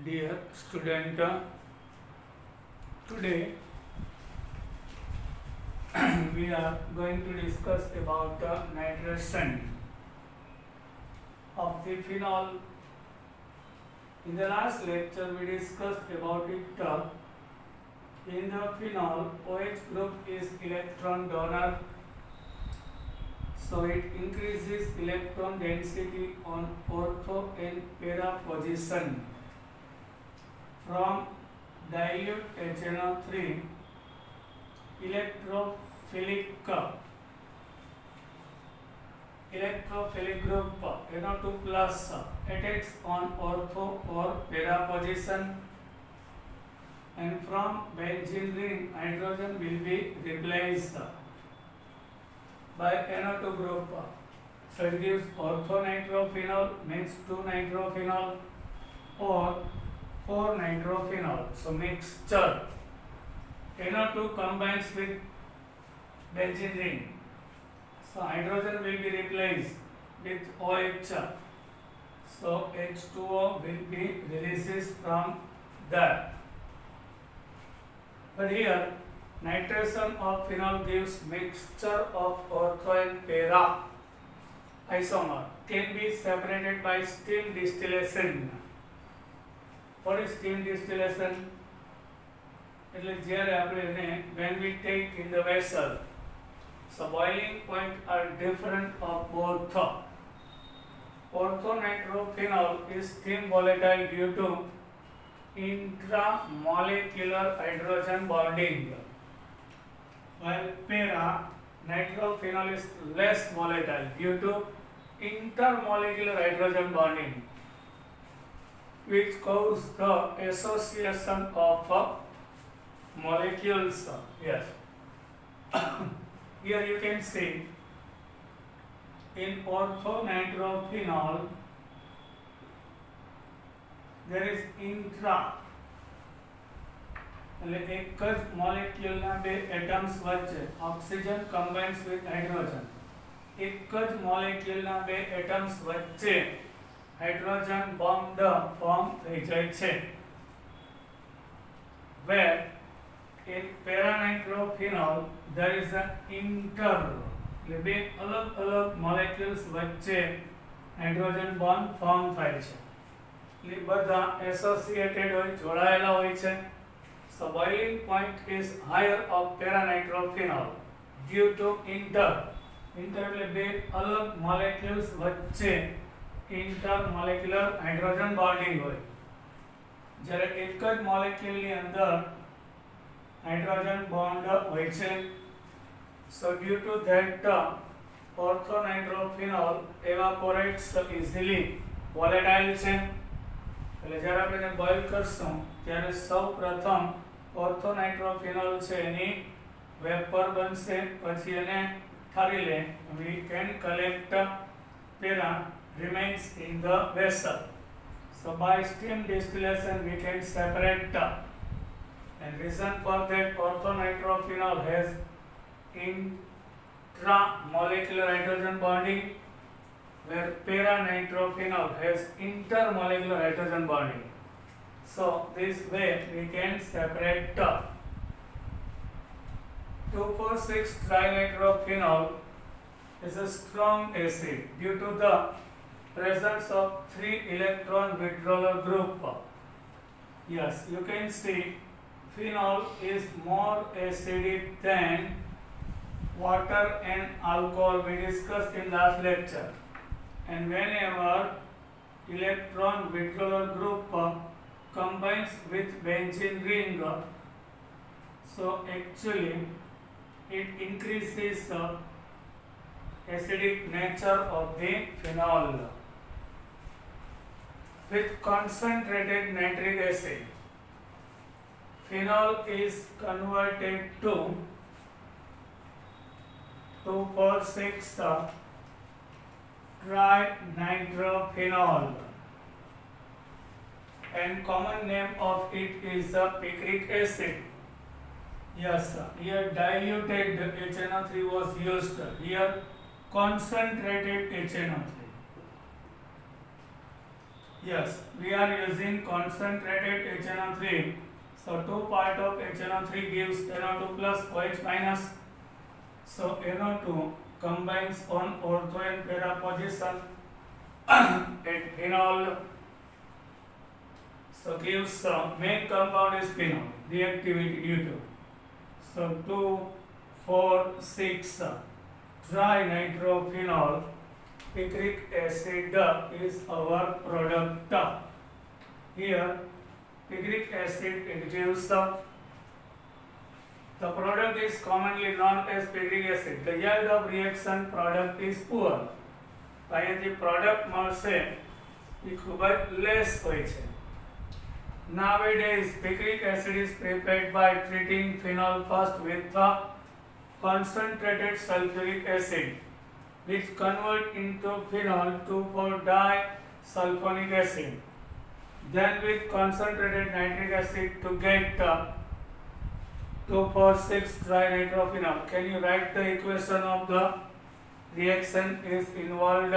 Dear student, today we are going to discuss about the nitration of the phenol. In the last lecture we discussed about it. In the phenol, OH group is electron donor, so it increases electron density on ortho and para position. From dilute HNO3, electrophilic group NO2 plus attacks on ortho or para position, and from benzene ring hydrogen will be replaced by NO2 group. So it gives orthonitrophenol, means 2-nitrophenol or 4-nitrophenol. So mixture NO2 combines with benzene ring. So hydrogen will be replaced with OH. So H2O will be releases from that. But here nitration of phenol gives mixture of ortho and para isomer, can be separated by steam distillation. What is steam distillation? એટલે જ્યારે આપણે એને when we take in the vessel, so boiling point are different of both. Orthonitrophenol is steam volatile due to intramolecular hydrogen bonding, while para nitrophenol is less volatile due to intermolecular hydrogen bonding, which cause the association of molecules. Yes. Here you can see in orthonitrophenol there is intra, એટલે એક જ મોલેક્યુલના બે atoms વચ્ચે oxygen કમ્બાઇન્સ with hydrogen, એક જ મોલેક્યુલના બે atoms વચ્ચે hydrogen bond form થઈ જાય છે. Where in paranitrophenol there is an inter, એટલે બે અલગ અલગ મોલેક્યુલ્સ વચ્ચે હાઇડ્રોજન બોન્ડ ફોર્મ થાય છે. એટલે બધા એસોસિએટેડ હોય, જોડાયેલા હોય છે. So boiling point is higher of paranitrophenol due to inter એટલે બે અલગ molecules વચ્ચે intermolecular hydrogen bonding હોય. જ્યારે એક જ molecule ની અંદર hydrogen bond હોય છે. So due to that orthonitrophenol evaporates easily, volatile છે. એટલે જ્યારે આપણે એને બોઇલ કરશું ત્યારે સૌ પ્રથમ orthonitrophenol છે એની વેપર બનશે, પછી એને ઠારી લે. We can collect para remains in the vessel. So by steam distillation we can separate, and reason for that orthonitrophenol has intramolecular hydrogen bonding, where paranitrophenol has intermolecular hydrogen bonding. So this way we can separate 2,4,6-trinitrophenol is a strong acid due to the presence of 3 electron withdrawal group. Yes, you can see phenol is more acidic than water and alcohol, we discussed in last lecture. And whenever electron withdrawal group combines with benzene ring, so actually it increases acidic nature of the phenol. With concentrated nitric acid, phenol is converted to 2,4,6 trinitrophenol, and common name of it is picric acid. Yes, here diluted HNO3 was used, here concentrated HNO3. Yes, we are using concentrated HNO3. So 2 part of HNO3 gives NO2 plus OH minus. So NO2 combines on ortho and para position at phenol. So gives main compound is phenol, reactivity due to. So 2, 4, 6 trinitrophenol picric acid is our product. Here picric acid it gives the product is commonly known as picric acid. The yield of reaction product is poor. અહીંયાથી product મળશે એ ખૂબ જ less હોય છે. Nowadays picric acid is prepared by treating phenol first with the concentrated sulfuric acid, which convert into phenol 2,4-disulfonic acid, then with concentrated nitric acid to get 2,4,6-trinitrophenol. Can you write the equation of the reaction is involved?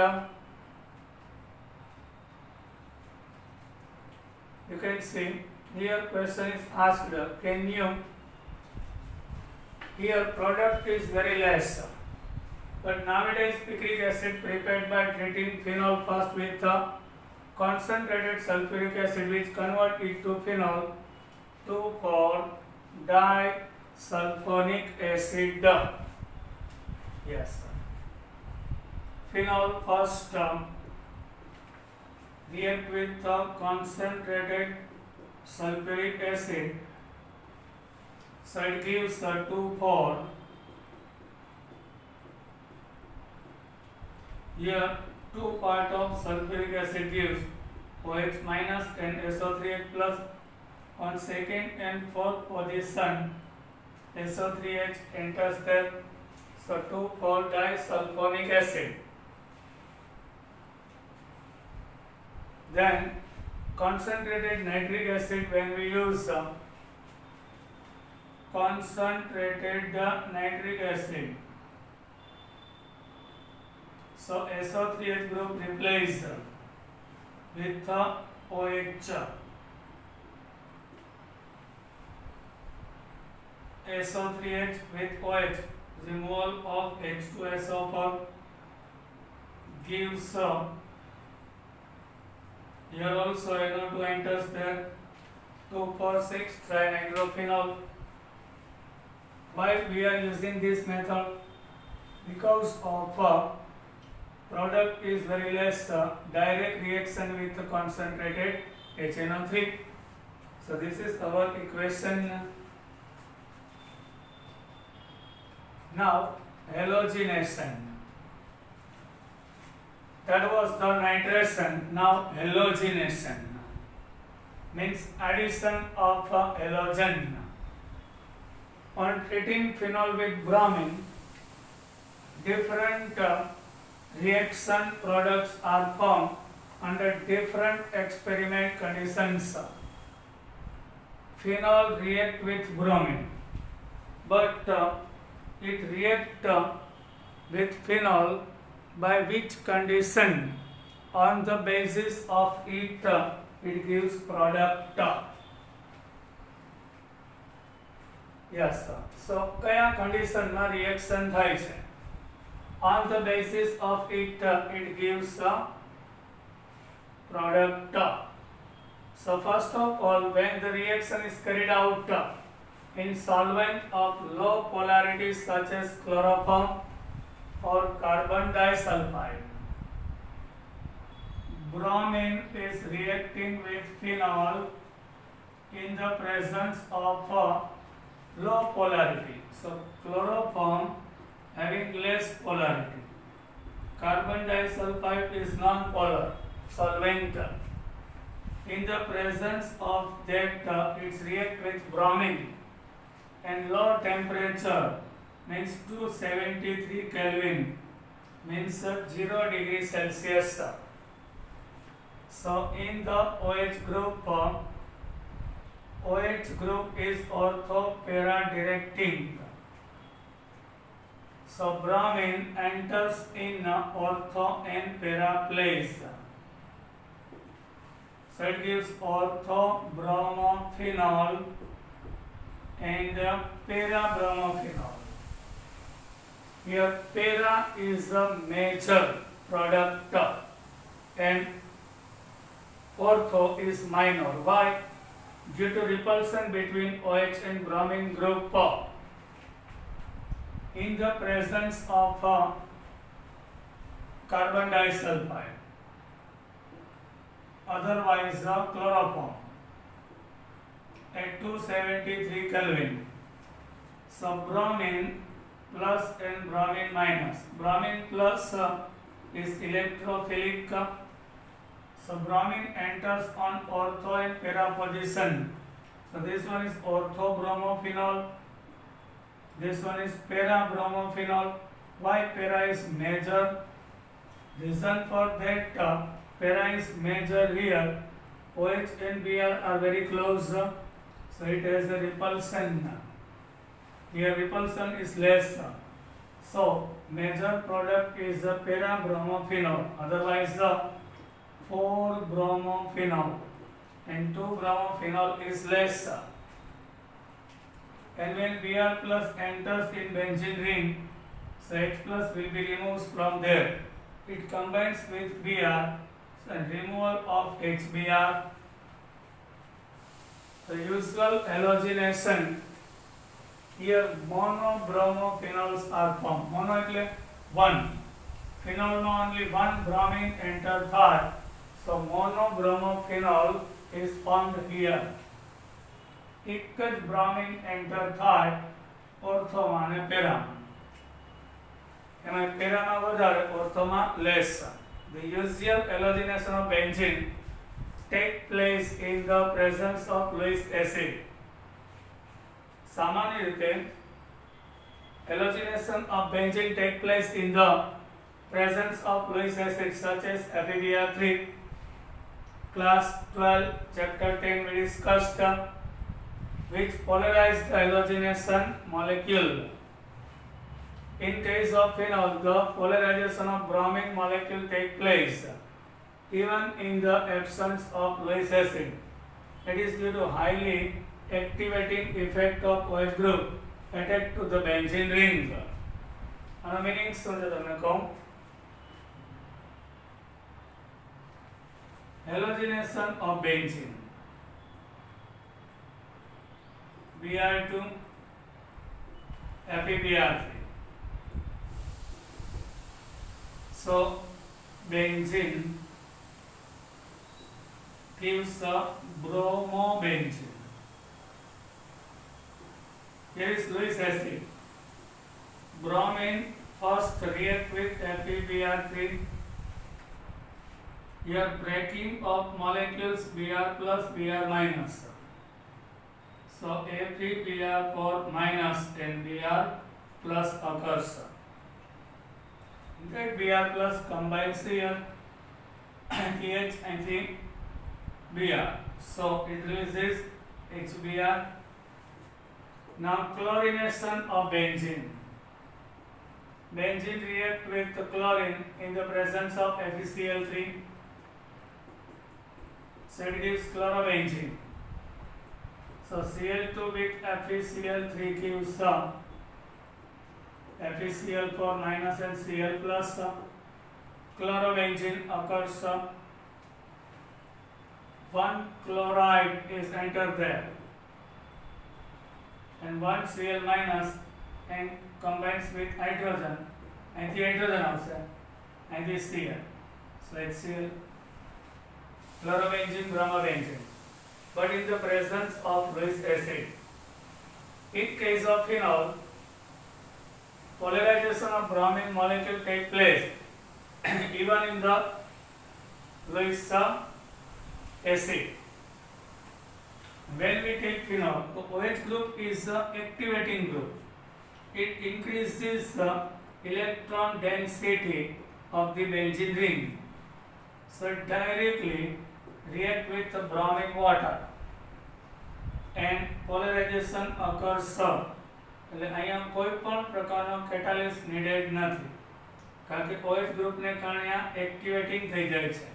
You can see here question is asked, can you, here product is very less, but nowadays picric acid prepared by treating phenol first with the concentrated sulfuric acid which convert it to phenol 2,4-disulfonic acid. Yes, phenol first react with the concentrated sulfuric acid, so it gives 2,4. Here 2 part of sulfuric acid gives OH minus and SO3H plus. On second and fourth position SO3H enters there, so 2,4-disulfonic acid. Then concentrated nitric acid, when we use concentrated nitric acid, so SO3H group replaced with the OH. SO3H with OH, removal of H2SO4 gives here also NO2 enters there, 2,4,6-trinitrophenol. Why we are using this method? Because of product is very less direct reaction with the concentrated HNO3. So this is our equation. Now halogenation. That was the nitration. Now halogenation means addition of halogen. On treating phenol with bromine, different reaction products are formed under different experiment conditions. Phenol react with bromine, but it react with phenol by which condition? On the basis of it, it gives product. Yes, sir. So kaya condition na reaction થાય છે? On the basis of it, it gives product. So first of all, when the reaction is carried out in solvent of low polarity such as chloroform or carbon disulfide, bromine is reacting with phenol in the presence of low polarity. So chloroform having less polarity, carbon disulfide is non-polar solvent. In the presence of that, it react with bromine, and low temperature means 273 Kelvin means 0 degree Celsius. So in the OH group is ortho-para directing. So bromine enters in ortho and para place. So it gives orthobromophenol and parabromophenols. Here para is the major product and ortho is minor. Why? Due to repulsion between OH and bromine group in the presence of carbon disulfide, otherwise chloroform, at 273 Kelvin. So bromine plus and bromine minus. Bromine plus is electrophilic. So bromine enters on ortho and para position. So this one is orthobromophenol. This one is parabromophenols. Why para is major? Reason for that para is major here. OH and Br are very close, so it has a repulsion. Here repulsion is less. So major product is the parabromophenols. Otherwise the 4-bromophenol and 2-bromophenol is less. And when Br plus enters in benzene ring, so H plus will be removed from there. It combines with Br, so removal of HBr. The usual halogenation, here monobromophenols are formed. Mono એટલે one. Phenol માં only one bromine enter થાય. So monobromophenols is formed here. એક જ bromine enter થાય ઓર્થોમાં અને પેરામાં. એમાં પેરામાં વધારે, ઓર્થોમાં less. The usual halogenation of benzene take place in the presence of Lewis acid. સામાન્ય રીતે halogenation of benzene take place in the presence of Lewis acid such as FeBr3. Class 12 chapter 10 we discussed which polarize the halogenation molecule. In case of phenol, the polarization of bromine molecule take place even in the absence of Lewis acid. It is due to highly activating effect of OH group attached to the benzene ring. આનો meaning શું છે તમને કહું? Halogenation of benzene. Br2 FeBr3. So benzene gives a bromobenzene. Here is Lewis acid. Bromine first react with FeBr3. Here breaking of molecules Br plus Br minus. So FeBr4 minus and Br plus occurs. That Br plus combines here TH and Br. So it releases HBr. Now chlorination of benzene. Benzene react with chlorine in the presence of FeCl3. So it gives chlorobenzene. So Cl2 with FeCl3 gives FeCl4 minus and Cl plus. Chlorobenzene occurs. One chloride is entered there, and one Cl minus and combines with hydrogen, and the hydrogen also, and this Cl. So HCl, chlorobenzene, bromobenzene. But in the presence of Lewis acid. In case of phenol, polarization of bromine molecule take place even in the Lewis acid. When we take phenol, the OH group is the activating group. It increases the electron density of the benzene ring. So it directly react with the bromine water and polarization occurs. એટલે અહીંયા કોઈ પણ પ્રકારનો catalyst needed નથી, કારણ કે OH ગ્રુપને કારણે આ એક્ટિવેટિંગ થઈ જાય છે.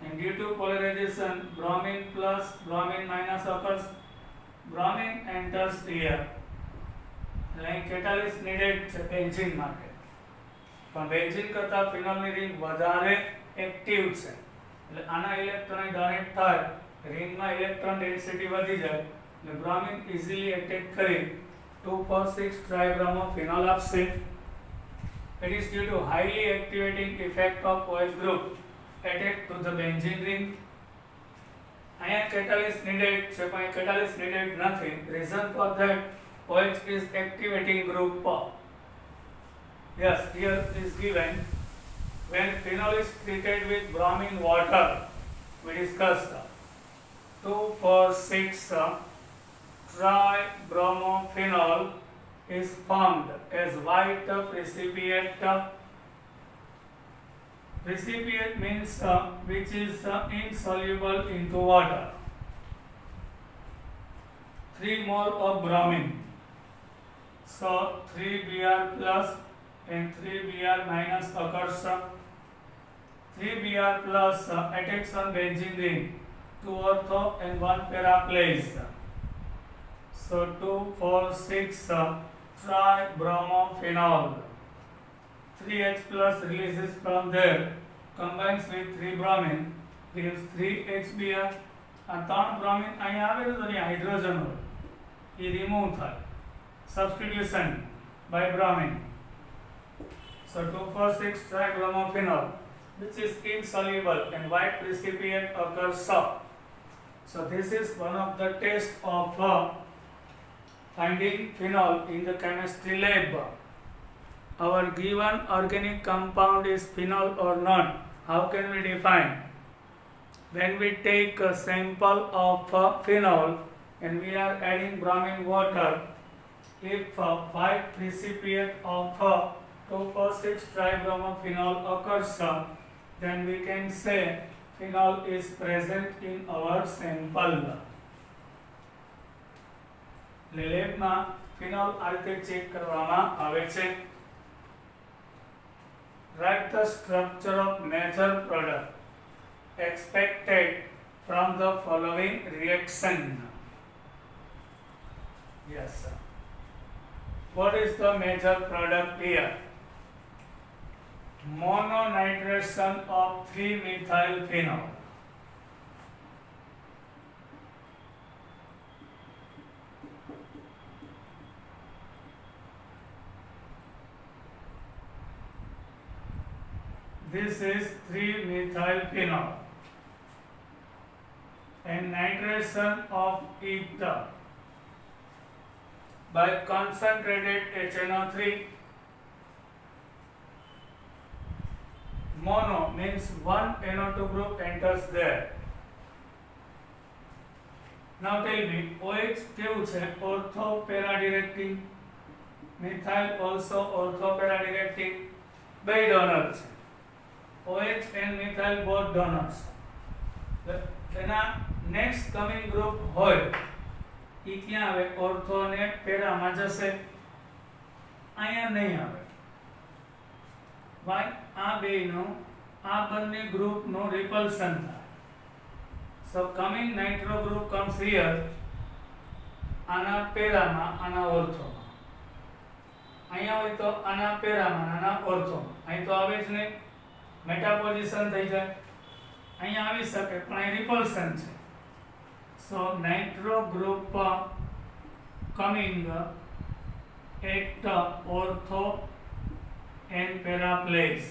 and due to polarization bromine plus bromine minus occurs. Bromine enters here. અહીં catalyst needed છે બેન્ઝીન માટે, પણ બેન્ઝીન કરતા ફિનોલની રિંગ વધારે એક્ટિવ છે, એટલે આના ઇલેક્ટ્રોન ડોનેટ થાય, રિંગમાં ઇલેક્ટ્રોન ડેન્સિટી વધી જાય, એટલે બ્રોમિન ઇઝીલી એટેક કરી 2,4,6 ટ્રાઇબ્રોમોફિનોલ આપશે. It is due to highly activating effect of OH group attack to the benzene ring. અહીંયા catalyst needed છે, પણ catalyst needed નથી. Reason for that, OH is activating group. Yes, here is given when phenol is treated with bromine water. We discussed 2,4,6 tribromophenol is formed as white precipiate. Precipiate means which is insoluble into water. 3 mole of bromine. So 3Br plus and 3Br minus occurs. 3Br plus attacks on benzene ring, 2 ortho and 1 para plays. So 2,4,6 tribromophenol. 3H plus releases from there, combines with 3 bromine, gives 3HBr. આ 3 bromine અહીં આવેલું તો અહીં hydrogen હોય, એ remove થાય, substitution by bromine. So 2,4,6 tribromophenol, which is insoluble and white precipiate occurs. So this is one of the tests of finding phenol in the chemistry lab. Our given organic compound is phenol or not. How can we define? When we take a sample of phenol and we are adding bromine water, if white precipiate of 2,4,6 tribromophenol occurs, then we can say phenol is present in our sample. લેબમાં phenol આ રીતે check કરવામાં આવે છે. Write the structure of major product expected from the following reaction. Yes, sir. What is the major product here? Mononitration of 3-methyl phenol. This is 3-methyl phenol and nitration of it by concentrated HNO3. Mono means one NO2 group enters there. Now tell me, OH કેવું છે? Ortho para directing. Methyl also ortho para directing. બે donor છે. OH and methyl both donors. તેના next coming group હોય એ ક્યાં આવે? Ortho ને પેરામાં જશે, અહીંયા નહીં આવે. Why? આ બેનો આ બંને ગ્રુપનો રિપલ્શન થાય. So coming nitro group comes here, આના પેરામાં આના ઓર્થોમાં. અહીંયા હોય તો આના પેરામાં આના ઓર્થોમાં. અહીં તો આવે જ નહીં, મેટાપોઝિશન થઈ જાય. અહીંયા આવી શકે પણ અહીં રિપલ્શન છે. So nitro group coming at ortho and para place.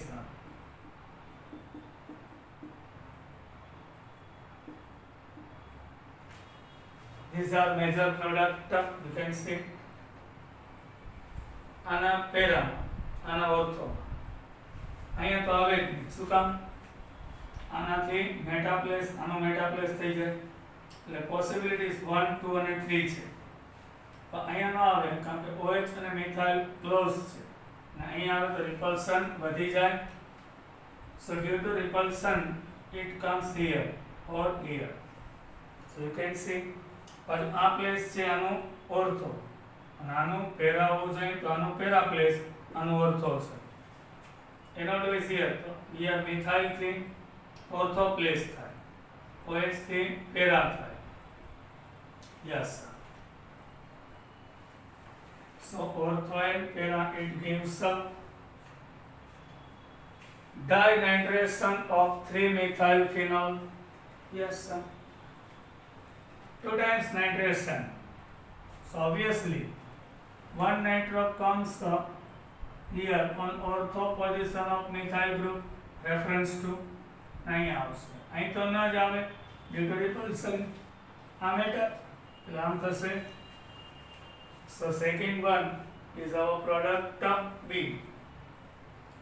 These are major product. You can see આના પેરા આના ઓર્થો. અહીંયા તો આવે જ નહીં. શું કામ? આનાથી મેટાપ્લેસ આનો મેટાપ્લેસ થઈ જાય, એટલે પોસિબિલિટીઝ 1, 2 અને 3 છે. પણ અહીંયા ન આવે કારણ કે OH અને મિથાઇલ ક્લોઝ છે, અને અહીંયા આવે તો રિપલ્શન વધી જાય. So due to repulsion it comes here or here. So you can see પાછું આ પ્લેસ છે આનું ઓર્થો, અને આનું પેરા હોવું જોઈએ તો આનું પેરા પ્લેસ, આનું ઓર્થો છે. NO2 is here, so here methyl 3 ortho place થાય, OH થી પેરા થાય. Yes. So ortho and para, it gives a dinitration of 3-methyl phenol. Yes, sir. 2 times nitration. So obviously one nitro comes here on ortho position of methyl group, reference to नहीं આવશે. અહીં તો ન જ આવે due to repulsion. આ matter એટલે આમ થશે. So second one is our product B.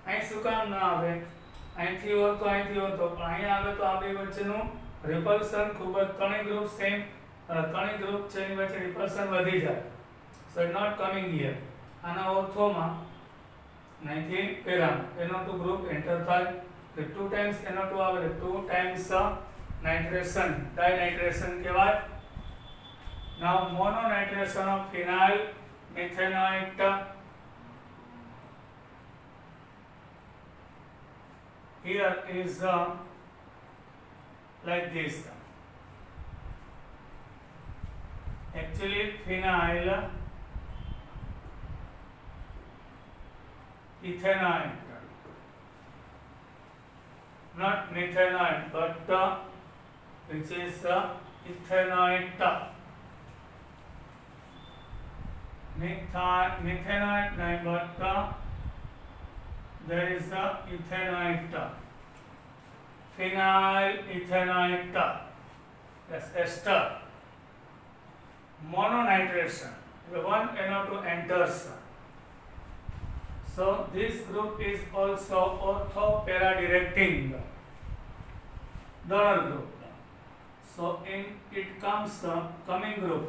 અહીં શું કામ ન આવે? અહીંથી ઓર્થો અહીંથી ઓર્થો, પણ અહીં આવે તો આ બે વચ્ચેનું રિપલ્શન ખૂબ જ, ત્રણેય ગ્રુપ સેમ, ત્રણેય ગ્રુપ છે એની વચ્ચે રિપલ્શન વધી જાય. So it not coming here. આના ઓર્થોમાં અહીંથી પેરામાં NO2 ગ્રુપ એન્ટર થાય. 2 times NO2 આવે, 2 times nitration, dinitration કહેવાય. Now mononitration of phenyl methanoate. Here is like this. Actually phenyl ethanoate, not methanoate, but which is ethanoate. Methanoate nahi, but there is ethanoate, phenyl ethanoate. Yes, ester. Mononitration, the one NO2 enters. So this group is also ortho para directing donor group. So in it comes coming group,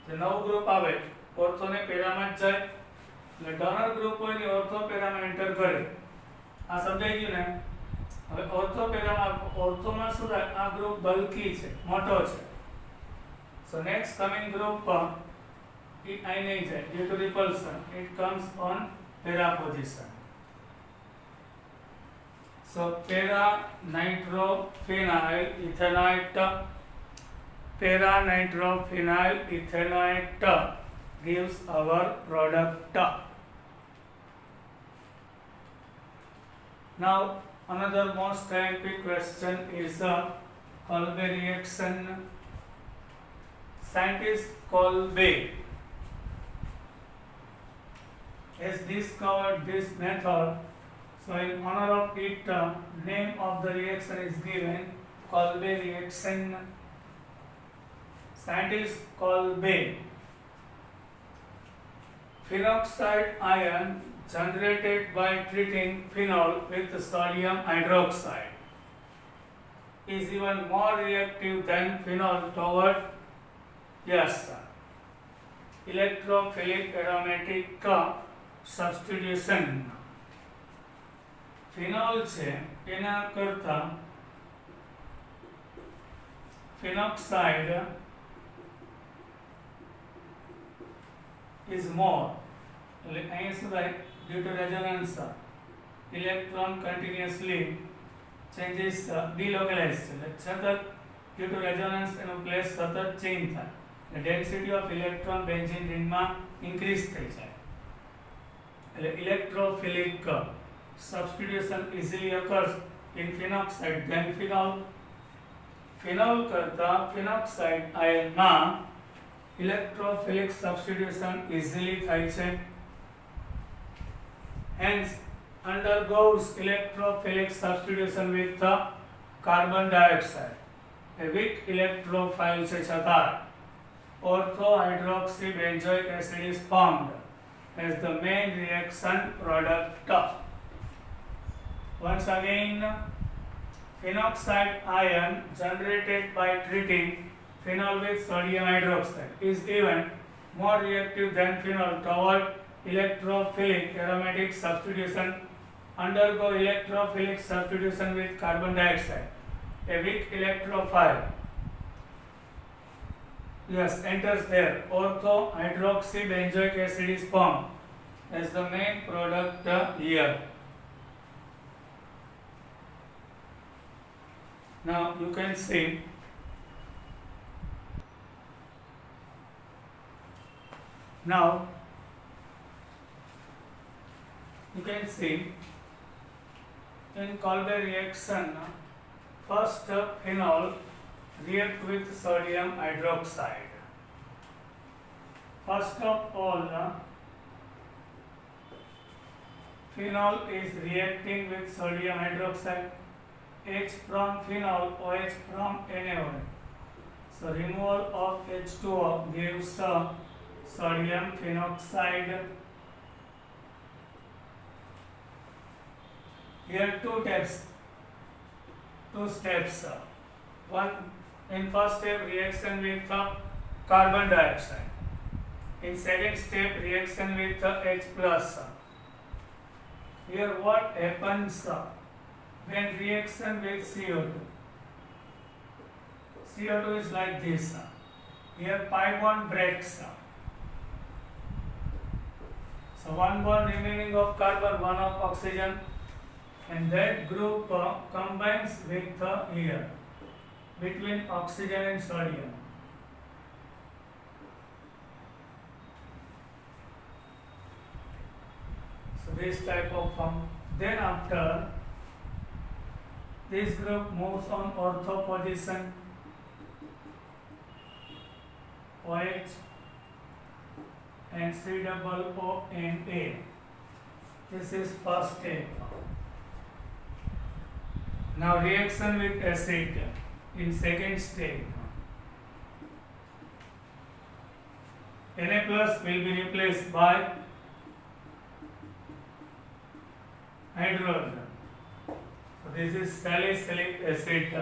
the now group આવે ortho ને પેરામાં જ જાય, એટલે donor group હોય ને ortho પેરામાં enter કરે. આ સમજાઈ ગયું ને? હવે ઓર્થો પેરામાં, ઓર્થોમાં શું થાય? આ ગ્રુપ બલ્કી છે, મોટો છે. So next coming group it I નહીં જાય due to repulsion, it comes on para position. So para nitrophenyl ethanoate, para nitrophenyl ethanoate gives our product. Now another most typical question is Kolbe reaction. Scientist Kolbe has discovered this method. So in honor of it, name of the reaction is given Kolbe reaction. Scientist Kolbe. Phenoxide ion generated by treating phenol with sodium hydroxide is even more reactive than phenol toward, yes, electrophilic aromatic substitution. Phenol છે એના કરતા phenoxide is more. અહીં શું થાય? Due to resonance, electron continuously changes, delocalize છે, એટલે સતત due to resonance એનું પ્લેસ સતત ચેન્જ થાય. The density of electron benzene ringમાં increase થઈ જાય. એટલે electrophilic substitution easily occurs in phenoxide than phenol. Phenol કરતા phenoxide ion electrophilic substitution easily થાય છે. Hence undergoes electrophilic substitution with the carbon dioxide. A weak electrophile છે છતાં orthohydroxybenzoic acid is formed as the main reaction product. Once again, phenoxide ion generated by treating phenol with sodium hydroxide is even more reactive than phenol toward electrophilic aromatic substitution. Undergo electrophilic substitution with carbon dioxide. A weak electrophile, yes, enters there. Orthohydroxybenzoic acid is formed as the main product here. Now you can see in Kolbe reaction, first phenol react with sodium hydroxide. First of all, phenol is reacting with sodium hydroxide. H from phenol, OH from NaOH. So removal of H2O gives sodium phenoxide. Here two steps. One, in first step reaction with carbon dioxide. In second step reaction with H plus. Here what happens when reaction with CO2? CO2 is like this. Here pi bond breaks. So one bond remaining of carbon, one of oxygen, and that group combines with here between oxygen and sodium. So this type of form. Then after this group moves on ortho position, OH and C double O and A. This is first step. Now reaction with acid in second step. Na plus will be replaced by hydrogen. So this is salicylic acid,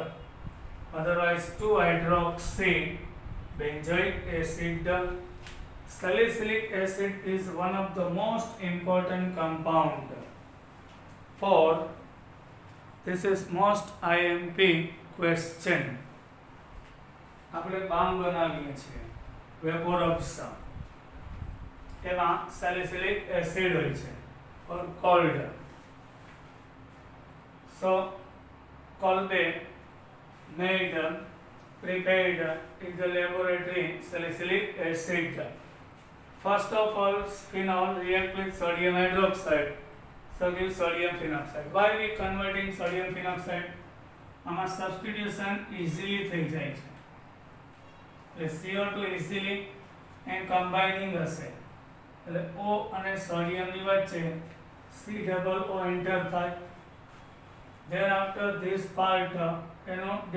otherwise 2-hydroxy benzoic acid. Salicylic acid is one of the most important compound for this is most IMP question. આપણે બામ બનાવીએ છીએ vapour of એમાં salicylic acid હોય છે or cold. So Kolbe prepared in the laboratory salicylic acid. First of all, phenol react with sodium hydroxide, so give sodium phenoxide. Why we converting sodium phenoxide? આમાં substitution easily થઈ જાય છે. એટલે CO2 easily and combining હશે. એટલે O અને sodium ની વચ્ચે C double O enter થાય. Then after this part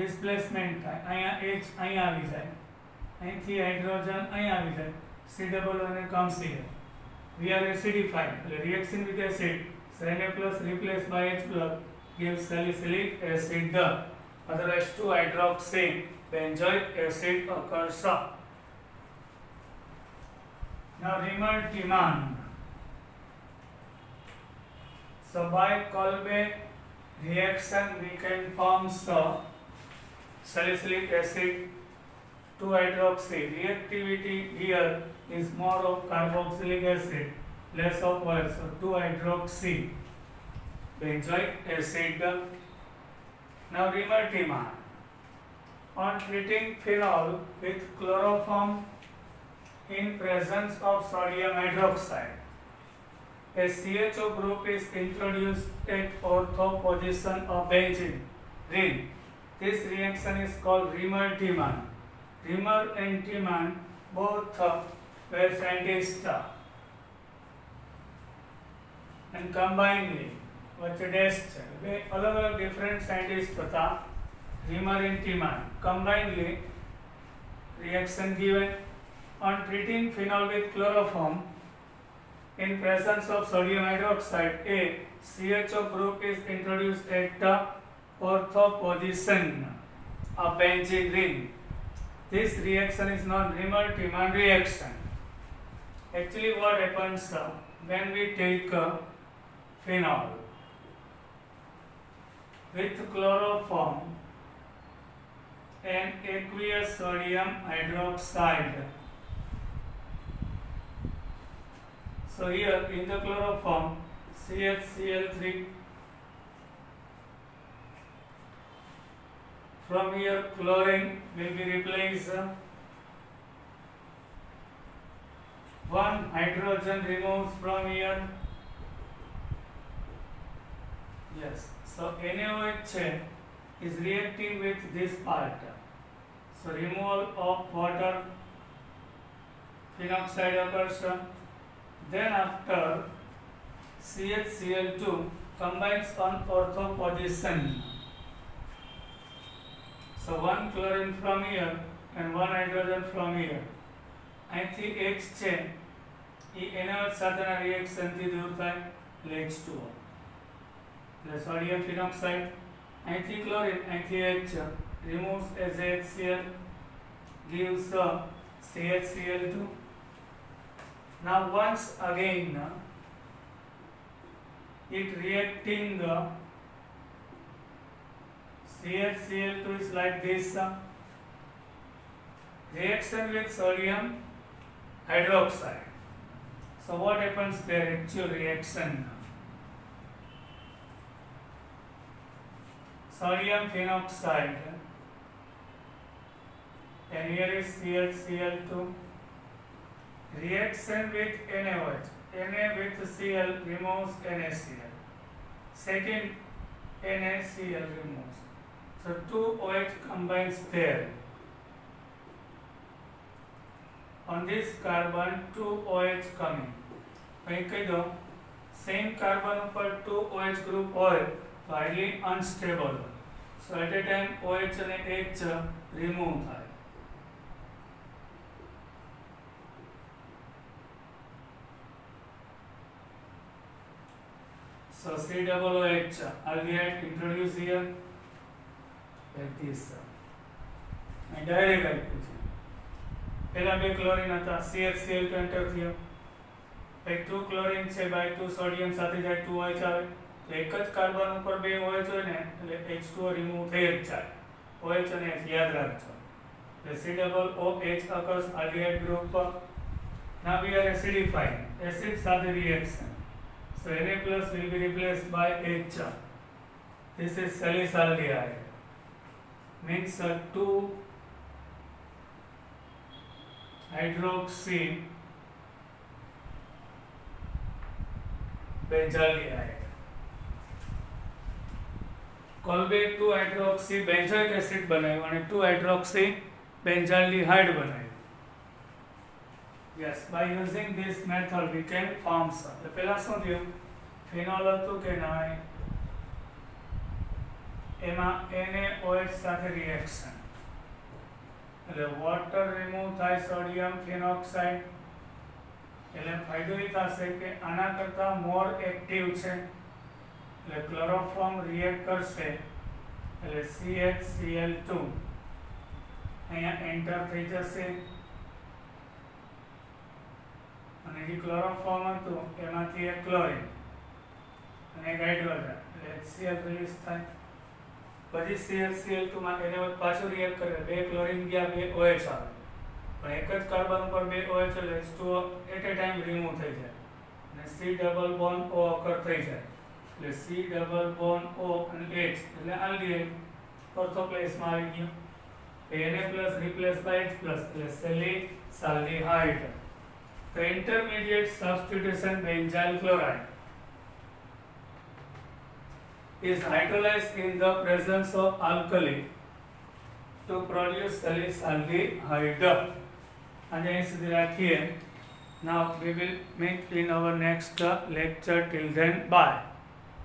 displacement થાય. અહીંયા H અહીંયા આવી જાય. અહીંથી હાઇડ્રોજન અહીંયા આવી જાય. C double O comes here. We are acidified. Reaction with acid. So Na plus replaced by H plus gives salicylic acid. Otherwise 2-hydroxy benzoic acid occurs. Now Riemann-Tiemann. So by Kolbe reaction we can form salicylic acid 2-hydroxy. Reactivity here is more of carboxylic acid, less of oil. So 2-hydroxy benzoic acid. Now Riemann-Tiemann. On treating phenol with chloroform in presence of sodium hydroxide, a CHO group is introduced at ortho position of benzene ring. This reaction is called Riemann-Tiemann. Riemann and Tiemann both were scientists and combinedly વચ્ચે dash છે બે અલગ અલગ different scientist હતા Riemann and Tiemann. Combinedly reaction given on treating phenol with chloroform in presence of sodium hydroxide, a CHO group is introduced at the ortho position of benzene ring. This reaction is known Riemann-Tiemann reaction. Actually what happens when we take phenol with chloroform and aqueous sodium hydroxide. So here in the chloroform CHCl3 from here chlorine will be replaced. One hydrogen removes from here. Yes, so NaOH is reacting with this part. So removal of water, phenoxide occurs. Then after CHCl2 combines on ortho position. So one chlorine from here and one hydrogen from here. અહીંથી H છે એ NaOH સાથેના રિએક્શનથી દૂર થાય એટલે H2O. એટલે sodium phenoxide અહીંથી chlorine અહીંથી H removes as HCl gives CHCl2. Now once again it reacting CHCl2 is like this reaction with sodium hydroxide. So what happens there? Actual reaction. Sodium phenoxide and here is CHCl2 reaction with NaOH. Na with Cl removes NaCl. Second NaCl removes. So two OH combines there. On this carbon, two OH coming. અહીં કહી દો same carbon ઉપર 2 OH group હોય તો highly unstable હોય. So at a time OH અને H remove થાય. So COOH aldehyde introduced here like this. And direct આપ્યું છે. પહેલા બે ક્લોરીન હતા CHCl2 એન્ટર થયો. પછી 2 ક્લોરીન છે બાય 2 સોડિયમ સાથે જાય 2 OH આવે તો એક જ કાર્બન ઉપર બે OH હોય ને એટલે H2O રિમૂવ થઈ જ જાય. OH અને H યાદ રાખજો. એટલે COOH occurs aldehyde group. Now we are acidifying. Acid સાથે reaction. So Na plus will be replaced by H. This is salicylaldehyde. Means 2 hydroxy benzaldehyde. કોલબે 2 hydroxy benzoic acid બનાવ્યું અને 2 hydroxy benzaldehyde બનાવ્યું. Yes, by using this method we can form some. તો પહેલા શું થયું? Phenol હતું કે નહીં? એમાં NaOH સાથે રિએક્શન એટલે વોટર રિમૂવ થાય સોડિયમ ફિનોક્સાઇડ એટલે ફાયદો એ થશે કે આના કરતાં મોર એક્ટિવ છે એટલે ક્લોરોફોર્મ રિએક્ટ કરશે એટલે CHCl2 અહીંયા એન્ટર થઈ જશે અને જે ક્લોરોફોર્મ હતું એમાંથી એક ક્લોરીન અને એક હાઇડ્રોજન એટલે HCl રિલીઝ થાય. પછી CHCl2 માં એને પાછું રિએક્ટ કરે બે ક્લોરીન ગયા બે OH આવે પણ એક જ કાર્બન ઉપર બે OH એટલે H2O at A time remove થઈ જાય અને C double bond O occur થઈ જાય એટલે C ડબલ બોન્ડ O અને H એટલે આલ્ડીહાઇડ ઓર્થો પ્લેસમાં આવી ગયું. Na plus replace by H plus એટલે salicylaldehyde. The intermediate substitution benzyl chloride is hydrolyzed in the presence of alkali to produce salicylaldehyde. And now we will meet in our next lecture. Till then, bye.